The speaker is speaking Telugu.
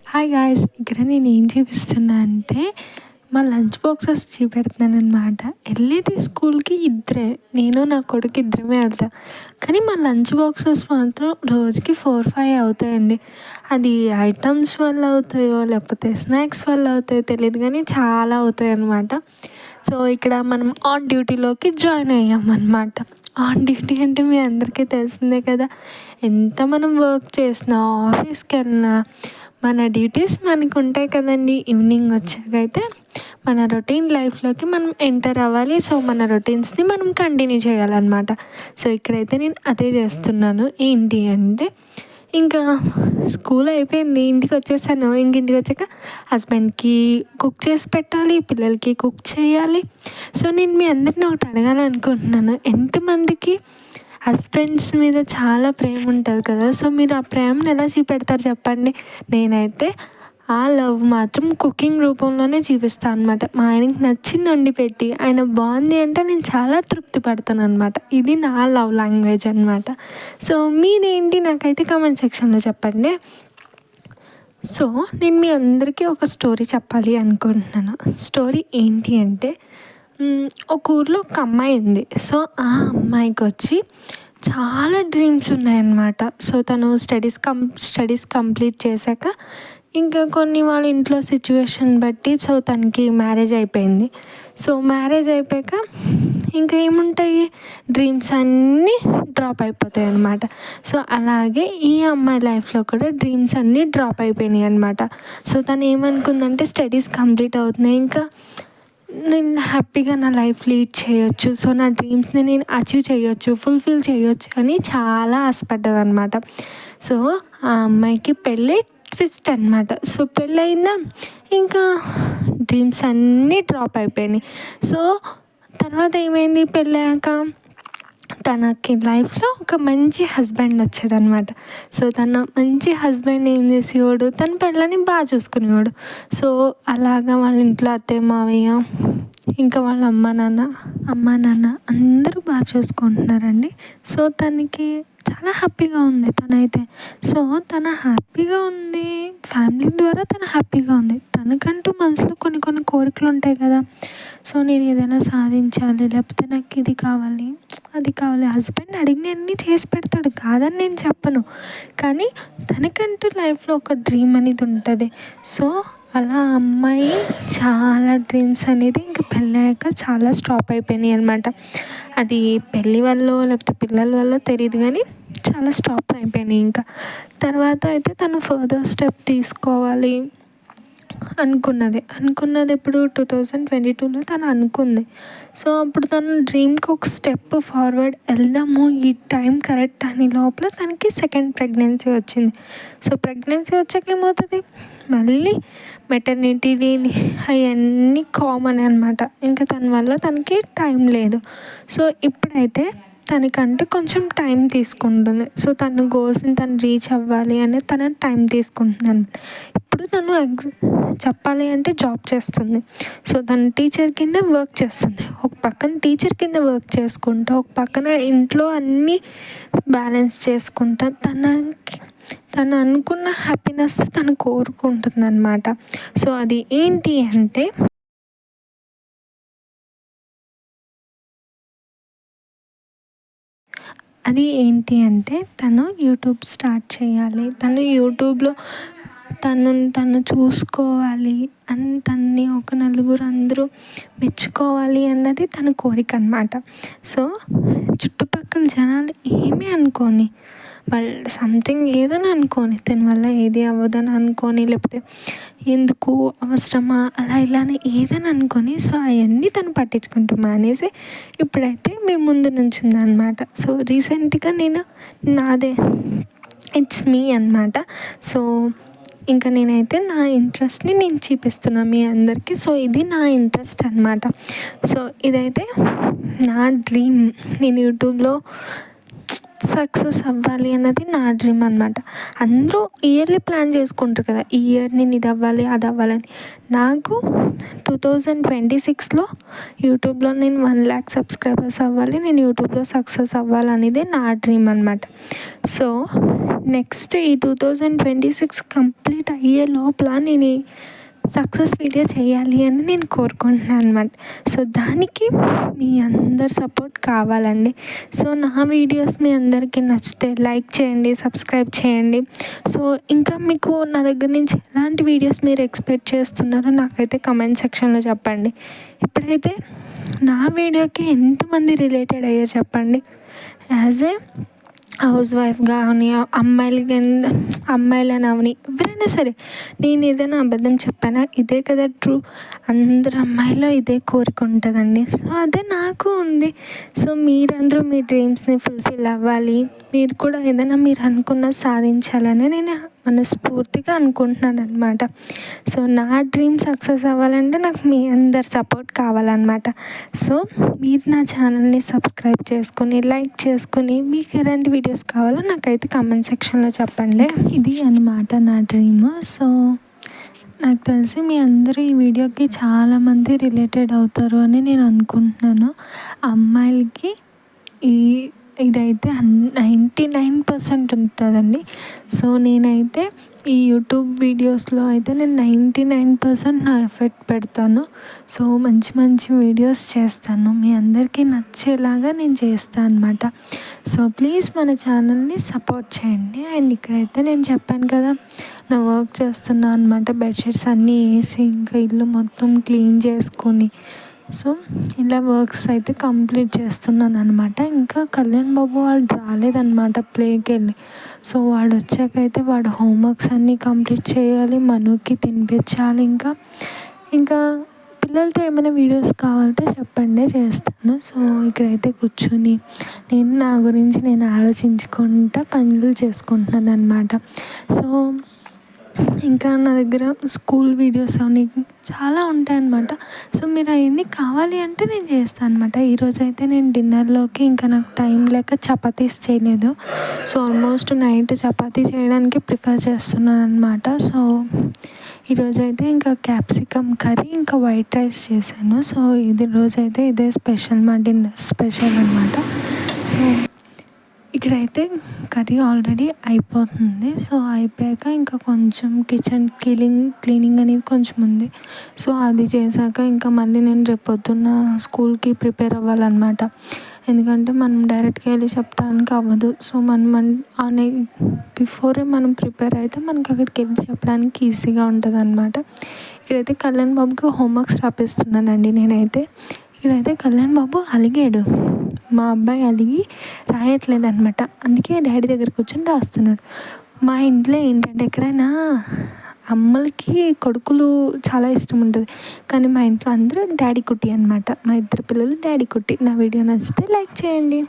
Hi guys! ఇక్కడ నేనేం చూపిస్తున్నా అంటే, మా లంచ్ బాక్సెస్ చూపెడుతున్నాననమాట. ఎళ్ళేది స్కూల్‌కి ఇద్దరే. నేను నా కొడుకు ఇద్దరమే ఎళ్తాం. కానీ మా లంచ్ బాక్సెస్ మాత్రం రోజుకి 4, 5 అవుతాయండి. అది ఐటమ్స్ వల్ల అవుతాయో, లేకపోతే స్నాక్స్ వల్ల అవుతాయో తెలీదు గానీ చాలా అవుతాయనమాట. సో, ఇక్కడ మనం ఆన్ డ్యూటీలోకి జాయిన్ అయ్యామనమాట. ఆన్ డ్యూటీ అంటే మీ అందరికీ తెలిసిందే కదా! ఎంత మనం వర్క్ చేసినా, ఆఫీస్‌కెళ్ళినా మన డ్యూటీస్ మనకుంటాయి కదండీ! ఈవినింగ్ వచ్చాకైతే మన రొటీన్ లైఫ్‌లోకి మనం ఎంటర్ అవ్వాలి. సో, మన రొటీన్స్‌ని మనం కంటిన్యూ చేయాలనమాట. సో, ఇక్కడైతే నేను అదే చేస్తున్నాను. ఏంటి అంటే, ఇంకా స్కూల్ అయిపోయింది. ఇంటికొచ్చేసాను. ఇంటికొచ్చాక హస్బెండ్‌కి కుక్ చేసి పెట్టాలి. పిల్లలకి కుక్ చేయాలి. సో, నేను మీ అందరిని ఒకటి అడగాలనుకుంటున్నాను. ఎంతమందికి హస్బెండ్స్ మీద చాలా ప్రేమ ఉంటుంది కదా! సో, మీరు ఆ ప్రేమను ఎలా చూపెడతారు చెప్పండి? నేనైతే ఆ లవ్ మాత్రం కుకింగ్ రూపంలోనే చూపిస్తా అనమాట. మా ఆయనకి నచ్చింది వండి పెట్టి, ఆయన బాగుంది అంటే నేను చాలా తృప్తి పడతాననమాట. ఇది నా లవ్ లాంగ్వేజ్ అనమాట. సో, మీదేంటి నాకైతే కామెంట్ సెక్షన్‌లో చెప్పండి. సో, నేను మీ అందరికీ ఒక స్టోరీ చెప్పాలి అనుకుంటున్నాను. స్టోరీ ఏంటి అంటే, ఒక ఊర్లో ఒక అమ్మాయి ఉంది. సో, ఆ అమ్మాయికొచ్చి చాలా డ్రీమ్స్ ఉన్నాయన్నమాట. సో, తను స్టడీస్ కంప్లీట్ చేశాక ఇంకా కొన్ని వాళ్ళ ఇంట్లో సిచ్యువేషన్ బట్టి సో, తనకి మ్యారేజ్ అయిపోయింది. సో, మ్యారేజ్ అయిపోయాక ఇంకా ఏముంటాయి, డ్రీమ్స్ అన్నీ డ్రాప్ అయిపోతాయి అన్నమాట. సో, అలాగే ఈ అమ్మాయి లైఫ్లో కూడా డ్రీమ్స్ అన్నీ డ్రాప్ అయిపోయినాయి అనమాట. సో, తను ఏమనుకుందంటే స్టడీస్ కంప్లీట్ అవుతున్నాయి, ఇంకా నేను హ్యాపీగా నా లైఫ్ లీడ్ చేయొచ్చు. సో, నా డ్రీమ్స్‌ని నేను అచీవ్ చేయొచ్చు, ఫుల్ఫిల్ చేయొచ్చు అని చాలా ఆశపడ్డదనమాట. సో, ఆ అమ్మాయికి పెళ్ళి ట్విస్ట్ అనమాట. సో, పెళ్ళయిందా, ఇంకా డ్రీమ్స్ అన్నీ డ్రాప్ అయిపోయినాయి. సో, తర్వాత ఏమైంది, పెళ్ళయ్యాక తనకి లైఫ్లో ఒక మంచి హస్బెండ్ వచ్చాడనమాట. సో, తన మంచి హస్బెండ్ ఏం చేసేవాడు, తన పెళ్ళని బాగా చూసుకునేవాడు. సో, అలాగా వాళ్ళ ఇంట్లో అత్తయ్య, మావయ్య, ఇంకా వాళ్ళ అమ్మ నాన్న అందరూ బాగా చూసుకుంటున్నారండి. సో, తనకి చాలా హ్యాపీగా ఉంది తనైతే. సో, తన హ్యాపీగా ఉంది, ఫ్యామిలీ ద్వారా తను హ్యాపీగా ఉంది. తనకంటూ మనసులో కొన్ని కొన్ని కోరికలు ఉంటాయి కదా! సో, నేను ఏదైనా సాధించాలి, లేకపోతే నాకు ఇది కావాలి, అది కావాలి. హస్బెండ్ అడిగినవన్నీ చేసి పెడతాడు, కాదని నేను చెప్పను. కానీ తనకంటూ లైఫ్లో ఒక డ్రీమ్ అనేది ఉంటుంది. సో, అలా అమ్మాయి చాలా డ్రీమ్స్ అనేది ఇంక పెళ్ళయ్యాక చాలా స్టాప్ అయిపోయినాయి అనమాట. అది పెళ్ళి వల్లో లేకపోతే పిల్లల వల్లో తెలీదు కానీ చాలా స్టాప్ అయిపోయినాయి ఇంకా. తర్వాత అయితే తను ఫర్దర్ స్టెప్ తీసుకోవాలి అనుకున్నది ఎప్పుడు 2022లో తను అనుకుంది. సో, అప్పుడు తను డ్రీమ్‌కి ఒక స్టెప్ ఫార్వర్డ్ వెళ్దాము, ఈ టైం కరెక్ట్ అని లోపల తనకి సెకండ్ ప్రెగ్నెన్సీ వచ్చింది. సో, ప్రెగ్నెన్సీ వచ్చాక ఏమవుతుంది, మళ్ళీ మెటర్నిటీ లీవ్ అవన్నీ కామన్ అనమాట. ఇంకా తన వల్ల తనకి టైం లేదు. సో, ఇప్పుడైతే తనకంటే కొంచెం టైం తీసుకుంటుంది. సో, తన గోల్స్‌ని తను రీచ్ అవ్వాలి అని తను టైం తీసుకుంటుందనమాట. ఇప్పుడు తను చెప్పాలి అంటే జాబ్ చేస్తుంది. సో, తను టీచర్ కింద వర్క్ చేస్తుంది. ఒక పక్కన టీచర్ కింద వర్క్ చేసుకుంటూ, ఒక పక్కన ఇంట్లో అన్నీ బ్యాలెన్స్ చేసుకుంటా తను అనుకున్న హ్యాపీనెస్ తను కోరుకుంటుందనమాట. సో, అది ఏంటి అంటే, తను యూట్యూబ్ స్టార్ట్ చేయాలి. తను యూట్యూబ్‌లో తను చూసుకోవాలి అని, తనని ఒక నలుగురు అందరూ మెచ్చుకోవాలి అన్నది తన కోరిక అనమాట. సో, చుట్టుపక్కల జనాలు ఏమీ అనుకోని, వాళ్ళు సంథింగ్ ఏదైనా అనుకోని, తన వల్ల ఏది అవ్వదని అనుకోని, లేకపోతే ఎందుకు అవసరమా అలా ఇలా అని ఏదైనా అనుకోని, సో, అవన్నీ తను పట్టించుకుంటూ మానేసి ఇప్పుడైతే మీ ముందు నుంచుందనమాట. సో, రీసెంట్గా నాదే ఇట్స్ మీ అనమాట. సో, ఇంకా నేనైతే నా ఇంట్రెస్ట్ని నేను చూపిస్తున్నా మీ అందరికీ. సో, ఇది నా ఇంట్రెస్ట్ అనమాట. సో, ఇదైతే నా డ్రీమ్. నేను యూట్యూబ్లో సక్సెస్ అవ్వాలి అన్నది నా డ్రీమ్ అనమాట. అందరూ ఇయర్లీ ప్లాన్ చేసుకుంటారు కదా, ఈ ఇయర్ నేను ఇది అవ్వాలి అది అవ్వాలని. నాకు 2026లో యూట్యూబ్లో నేను 1,00,000 సబ్స్క్రైబర్స్ అవ్వాలి, నేను యూట్యూబ్లో సక్సెస్ అవ్వాలనేదే నా డ్రీమ్ అనమాట. సో నెక్స్ట్ ఈ 2026 కంప్లీట్ అయ్యే లోపల నేను సక్సెస్ వీడియో చేయాలి అని నేను కోరుకుంటున్నాను అనమాట. సో దానికి మీ అందరి సపోర్ట్ కావాలండి. సో నా వీడియోస్ మీ అందరికీ నచ్చితే లైక్ చేయండి, సబ్స్క్రైబ్ చేయండి. సో ఇంకా మీకు నా దగ్గర నుంచి ఎలాంటి వీడియోస్ మీరు ఎక్స్పెక్ట్ చేస్తున్నారో నాకైతే కమెంట్ సెక్షన్లో చెప్పండి. ఇప్పుడైతే నా వీడియోకి ఎంతమంది రిలేటెడ్ అయ్యారు చెప్పండి. యాజ్ ఏ హౌస్ వైఫ్ కానీ అమ్మాయిలని అవని ఎవరైనా సరే, నేను ఏదైనా అబద్ధం చెప్పానా? ఇదే కదా ట్రూ. అందరు అమ్మాయిలో ఇదే కోరిక ఉంటుందండి. సో అదే నాకు ఉంది. సో మీరందరూ మీ డ్రీమ్స్ని ఫుల్ఫిల్ అవ్వాలి, మీరు కూడా ఏదైనా మీరు అనుకున్నది సాధించాలని నేను మనస్ఫూర్తిగా అనుకుంటున్నాను అనమాట. సో నా డ్రీమ్ సక్సెస్ అవ్వాలంటే నాకు మీ అందరి సపోర్ట్ కావాలన్నమాట. సో మీరు నా ఛానల్ని సబ్స్క్రైబ్ చేసుకొని లైక్ చేసుకొని మీకు ఎలాంటి వీడియోస్ కావాలో నాకైతే కామెంట్ సెక్షన్లో చెప్పండి. ఇది అన్నమాట నా డ్రీమ్. సో నాకు తెలిసి మీ అందరూ ఈ వీడియోకి చాలామంది రిలేటెడ్ అవుతారు అని నేను అనుకుంటున్నాను. అమ్మాయిలకి ఇదైతే 99% ఉంటుందండి. సో నేనైతే ఈ యూట్యూబ్ వీడియోస్లో అయితే నేను 99% నా ఎఫర్ట్ పెడతాను. సో మంచి మంచి వీడియోస్ చేస్తాను, మీ అందరికీ నచ్చేలాగా నేను చేస్తాను అనమాట. సో ప్లీజ్ మన ఛానల్ని సపోర్ట్ చేయండి. అండ్ ఇక్కడైతే నేను చెప్పాను కదా, నా వర్క్ చేస్తున్నాను అనమాట. బెడ్షీట్స్ అన్నీ వేసి ఇంకా ఇల్లు మొత్తం క్లీన్ చేసుకొని, సో ఇలా వర్క్స్ అయితే కంప్లీట్ చేస్తున్నాను అనమాట. ఇంకా కళ్యాణ్ బాబు వాళ్ళు రాలేదన్నమాట ప్లేకి వెళ్ళి. సో వాడు వచ్చాకైతే వాడు హోంవర్క్స్ అన్నీ కంప్లీట్ చేయాలి, మనుకి తినిపించాలి. ఇంకా పిల్లలతో ఏమైనా వీడియోస్ కావాలంటే చెప్పండి, చేస్తాను. సో ఇక్కడైతే కూర్చొని నేను నా గురించి నేను ఆలోచించుకుంటా పనులు చేసుకుంటున్నాను అనమాట. సో ఇంకా నా దగ్గర స్కూల్ వీడియోస్ అవి చాలా ఉంటాయన్నమాట. సో మీరు అవన్నీ కావాలి అంటే నేను చేస్తాను అనమాట. ఈరోజు అయితే నేను డిన్నర్లోకి ఇంకా నాకు టైం లేక చపాతీస్ చేయలేదు. సో ఆల్మోస్ట్ నైట్ చపాతీ చేయడానికి ప్రిఫర్ చేస్తున్నాను అనమాట. సో ఈరోజైతే ఇంకా క్యాప్సికమ్ కర్రీ ఇంకా వైట్ రైస్ చేశాను. సో ఇది రోజైతే ఇదే స్పెషల్, మా డిన్నర్ స్పెషల్ అనమాట. సో ఇక్కడైతే కర్రీ ఆల్రెడీ అయిపోతుంది. సో అయిపోయాక ఇంకా కొంచెం కిచెన్ క్లీనింగ్ అనేది కొంచెం ఉంది. సో అది చేశాక ఇంకా మళ్ళీ నేను రేపు పొద్దున్న స్కూల్కి ప్రిపేర్ అవ్వాలన్నమాట. ఎందుకంటే మనం డైరెక్ట్గా వెళ్ళి చెప్పడానికి అవ్వదు. సో మనం బిఫోరే మనం ప్రిపేర్ అయితే మనకి అక్కడికి వెళ్ళి చెప్పడానికి ఈజీగా ఉంటుంది అనమాట. ఇక్కడైతే కళ్యాణ్ బాబుకి హోంవర్క్స్ రాపిస్తున్నానండి నేనైతే. ఇక్కడైతే కళ్యాణ్ బాబు అలిగాడు, మా అబ్బాయి అలిగి రాయట్లేదు అనమాట. అందుకే డాడీ దగ్గర కూర్చొని రాస్తున్నాడు. మా ఇంట్లో ఏంటంటే ఎక్కడైనా అమ్మలకి కొడుకులు చాలా ఇష్టం ఉంటుంది, కానీ మా ఇంట్లో అందరూ డాడీ కుట్టి అనమాట. మా ఇద్దరు పిల్లలు డాడీ కుట్టి. నా వీడియో నచ్చితే లైక్ చేయండి.